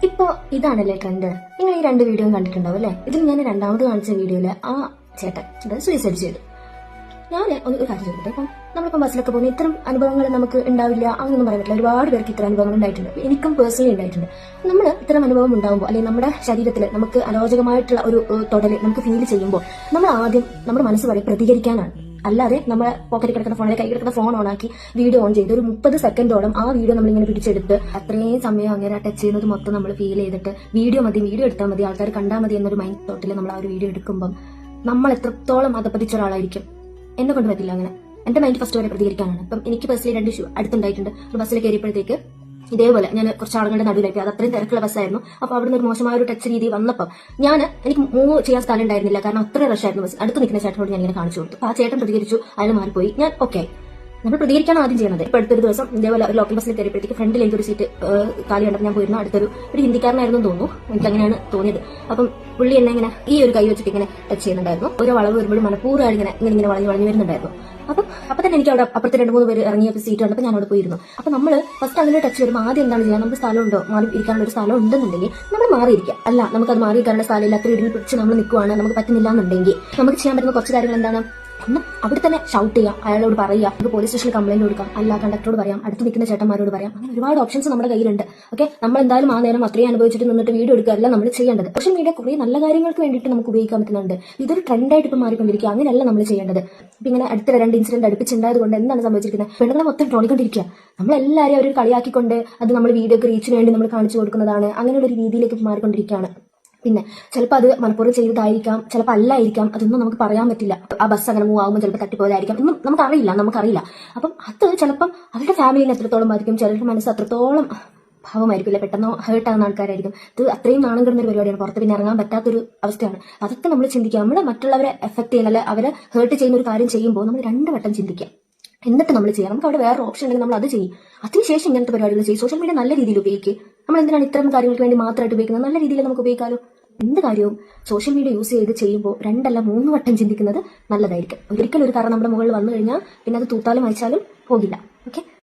ഇപ്പൊ ഇതാണല്ലേ ട്രെൻഡ്. നിങ്ങൾ ഈ രണ്ട് വീഡിയോ കണ്ടിട്ടുണ്ടാവും അല്ലെ? ഇതിൽ ഞാൻ രണ്ടാമത് കാണിച്ച വീഡിയോയില് ആ ചേട്ടൻ സൂയിസൈഡ് ചെയ്തു. ഞാൻ ഒരു കാര്യം ചോദിക്കട്ടെ, ഇപ്പം നമ്മളിപ്പം ബസ്സിലൊക്കെ പോകുന്ന ഇത്തരം അനുഭവങ്ങൾ നമുക്ക് ഉണ്ടാവില്ല അങ്ങനൊന്നും പറയാൻ പറ്റില്ല. ഒരുപാട് പേർക്ക് ഇത്തരം അനുഭവങ്ങൾ ഉണ്ടായിട്ടുണ്ട്. എനിക്കും പേഴ്സണലി ഉണ്ടായിട്ടുണ്ട്. നമ്മൾ ഇത്തരം അനുഭവം ഉണ്ടാകുമ്പോൾ അല്ലെങ്കിൽ നമ്മുടെ ശരീരത്തിൽ നമുക്ക് അരോചകമായിട്ടുള്ള ഒരു തൊടല് നമുക്ക് ഫീൽ ചെയ്യുമ്പോൾ നമ്മൾ ആദ്യം നമ്മുടെ മനസ്സ് പറയും പ്രതികരിക്കാനാണ്. അല്ലാതെ നമ്മളെ പോക്കറ്റിൽ കിടക്കുന്ന ഫോണിൽ കൈ കിടക്കുന്ന ഫോൺ ഓണാക്കി വീഡിയോ ഓൺ ചെയ്ത് ഒരു 30 സെക്കൻഡോളം ആ വീഡിയോ നമ്മളിങ്ങനെ പിടിച്ചെടുത്ത് അത്രയും സമയം അങ്ങനെ ടച്ച് ചെയ്യുന്നത് മൊത്തം നമ്മൾ ഫീൽ ചെയ്തിട്ട് വീഡിയോ എടുത്താൽ മതി, ആൾക്കാർ കണ്ടാൽ മതി എന്നൊരു മൈൻഡ് തോട്ടിൽ നമ്മൾ ആ ഒരു വീഡിയോ എടുക്കുമ്പോൾ നമ്മൾ എത്രത്തോളം അതപ്പതിച്ച ഒരാളായിരിക്കും. എന്നെ കൊണ്ട് പറ്റില്ല അങ്ങനെ. എന്റെ മൈൻഡ് ഫസ്റ്റ് വരെ പ്രതികരിക്കാനാണ്. ഇപ്പം എനിക്ക് പേഴ്സണലി 2 ഇഷ്യൂ അടുത്തുണ്ടായിട്ടുണ്ട്. ഒരു ബസ്സിൽ കയറിയപ്പോഴത്തേക്ക് ഇതേപോലെ ഞാൻ കുറച്ച് ആളുകളുടെ നടുവിലായി. അത് അത്രയും തിരക്കുള്ള ബസ്സായിരുന്നു. അപ്പൊ അവിടുന്ന് ഒരു മോശമായ ഒരു ടച്ച് രീതി വന്നപ്പോൾ എനിക്ക് മൂവ് ചെയ്യാൻ സ്ഥലം ഉണ്ടായിരുന്നില്ല. കാരണം അത്രയും റഷായിരുന്നു ബസ്. അടുത്ത് നിൽക്കുന്ന ചേട്ടനോട് ഞാൻ ഇങ്ങനെ കാണിച്ചു കൊടുത്തു. ആ ചേട്ടൻ പ്രതികരിച്ചു, അയാൾ മാറിപ്പോയി. ഞാൻ ഓക്കെ, നമ്മൾ പ്രതികരിക്കാൻ ആദ്യം ചെയ്യുന്നത്. ഇപ്പൊ അടുത്തൊരു ദിവസം ഇതേപോലെ ഒരു ലോക്കൽ ബസ്സിൽ കയറിയപ്പോഴത്തേക്ക് ഫ്രണ്ടിൽ എനിക്കൊരു സീറ്റ് കാലി കണ്ടപ്പോൾ ഞാൻ പോയിരുന്നു. അടുത്തൊരു ഹിന്ദിക്കാരനായിരുന്നു തോന്നുന്നു, എനിക്ക് അങ്ങനെയാണ് തോന്നിയത്. അപ്പം പുള്ളി എന്നെ ഇങ്ങനെ ഈ ഒരു കൈ വെച്ചിട്ട് ഇങ്ങനെ ടച്ച് ചെയ്യുന്നുണ്ടായിരുന്നു. ഓരോ വളവ് വരുമ്പോഴും മനഃപൂർവ്വം ഇങ്ങനെ വളഞ്ഞു വരുന്നുണ്ടായിരുന്നു. അപ്പൊ തന്നെ എനിക്ക് അവിടെ അപ്പുറത്തെ 2-3 പേര് ഇറങ്ങിയ സീറ്റ് കണ്ടപ്പോൾ ഞാൻ അവിടെ പോയിരുന്നു. അപ്പൊ നമ്മൾ ഫസ്റ്റ് അങ്ങനെ ടച്ച് വരുമ്പോൾ ആദ്യം എന്താണ് ചെയ്യുക, നമുക്ക് സ്ഥലമുണ്ടോ, മാറി ഇരിക്കാനുള്ള ഒരു സ്ഥലം ഉണ്ടെന്നുണ്ടെങ്കിൽ നമ്മൾ മാറിയിരിക്കുക. അല്ല, നമുക്കത് മാറി ഇരിക്കാനുള്ള സ്ഥലമില്ല, അത്ര ഇടിഞ്ഞ് പിടിച്ച് നമ്മൾ നിൽക്കുവാണ്, നമുക്ക് പറ്റുന്നില്ല എന്നുണ്ടെങ്കിൽ നമുക്ക് ചെയ്യാൻ പറ്റുന്ന കുറച്ച് കാര്യങ്ങൾ എന്താണ്? ഒന്ന് അവിടെ തന്നെ ഷൗട്ട് ചെയ്യാം, അയാളോട് പറയുക, നമുക്ക് പോലീസ് സ്റ്റേഷനിൽ കംപ്ലൈന്റ് കൊടുക്കാം, അല്ല കണ്ടക്ടറോട് പറയാം, അടുത്ത് നിൽക്കുന്ന ചേട്ടന്മാരോട് പറയാം. അങ്ങനെ ഒരുപാട് ഓപ്ഷൻസ് നമ്മുടെ കയ്യിലുണ്ട്. ഓക്കെ, നമ്മൾ എന്തായാലും ആ നേരം അത്രയും അനുഭവിച്ചിട്ട് നിന്നിട്ട് വീഡിയോ എടുക്കുകയല്ല നമ്മൾ ചെയ്യേണ്ടത്. സോഷ്യൽ മീഡിയ കുറെ നല്ല കാര്യങ്ങൾക്ക് വേണ്ടിയിട്ട് നമുക്ക് ഉപയോഗിക്കാൻ പറ്റുന്നുണ്ട്. ഇതൊരു ട്രെൻഡായിട്ട് ഇപ്പം മാറിക്കൊണ്ടിരിക്കുക. അങ്ങനെയല്ല നമ്മൾ ചെയ്യേണ്ടത്. ഇപ്പൊ ഇങ്ങനെ അടുത്ത 2 ഇൻസിഡന്റ് അടുപ്പിച്ചുണ്ടായത് കൊണ്ട് എന്താണ് സംഭവിച്ചിരിക്കുന്നത്? പെണ്ണുങ്ങളെ മൊത്തം ട്രോളിക്കൊണ്ടിരിക്കുക. നമ്മളെല്ലാവരും അവർ കളിയാക്കിക്കൊണ്ട് അത് നമ്മൾ വീഡിയോക്ക് റീച്ചിന് വേണ്ടി നമ്മൾ കാണിച്ചു കൊടുക്കുന്നതാണ്. അങ്ങനെയുള്ള ഒരു രീതിയിലേക്ക് മാറിക്കൊണ്ടിരിക്കുകയാണ്. പിന്നെ ചിലപ്പോൾ അത് മനഃപൂർവ്വം ചെയ്തതായിരിക്കാം, ചിലപ്പോൾ അല്ലായിരിക്കാം, അതൊന്നും നമുക്ക് പറയാൻ പറ്റില്ല. ആ ബസ് അങ്ങനെ മൂവ് ആകുമ്പോൾ ചിലപ്പോൾ തട്ടിപ്പോയതായിരിക്കാം, ഒന്നും നമുക്കറിയില്ല. അപ്പം അത് ചിലപ്പം അവരുടെ ഫാമിലിനെ എത്രത്തോളം ബാധിക്കും, ചിലരുടെ മനസ്സ് അത്രത്തോളം ഭാവമായിരിക്കില്ല, പെട്ടെന്ന് ഹേർട്ടാകുന്ന ആൾക്കാരായിരിക്കും. ഇത് അത്രയും നാണം കിടന്ന ഒരു പരിപാടിയാണ്, പുറത്ത് പിന്നെ ഇറങ്ങാൻ പറ്റാത്തൊരു അവസ്ഥയാണ്. അതൊക്കെ നമ്മൾ ചിന്തിക്കുക. നമ്മൾ മറ്റുള്ളവരെ എഫക്ട് ചെയ്യുന്ന, അല്ലെ അവരെ ഹേർട്ട് ചെയ്യുന്ന ഒരു കാര്യം ചെയ്യുമ്പോൾ നമ്മൾ 2 വട്ടം ചിന്തിക്കുക. എന്നിട്ട് നമ്മൾ ചെയ്യാം. നമുക്ക് അവിടെ വേറെ ഓപ്ഷൻ ഉണ്ടെങ്കിൽ നമ്മൾ അത് ചെയ്യും. അതിനുശേഷം ഇങ്ങനത്തെ പരിപാടികൾ ചെയ്യും. സോഷ്യൽ മീഡിയ നല്ല രീതിയിൽ ഉപയോഗിക്കുക. നമ്മൾ എന്തിനാണ് ഇത്തരം കാര്യങ്ങൾക്ക് വേണ്ടി മാത്രമായിട്ട് ഉപയോഗിക്കുന്നത്? നല്ല രീതിയിൽ നമുക്ക് ഉപയോഗിക്കാമല്ലോ. എന്ത് കാര്യവും സോഷ്യൽ മീഡിയ യൂസ് ചെയ്ത് ചെയ്യുമ്പോൾ 2 അല്ല 3 വട്ടം ചിന്തിക്കുന്നത് നല്ലതായിരിക്കും. ഒരിക്കലും ഒരു കാരണം നമ്മുടെ മുകളിൽ വന്നു കഴിഞ്ഞാൽ പിന്നെ അത് തൂത്താലും അയച്ചാലും പോകില്ല. ഓക്കെ.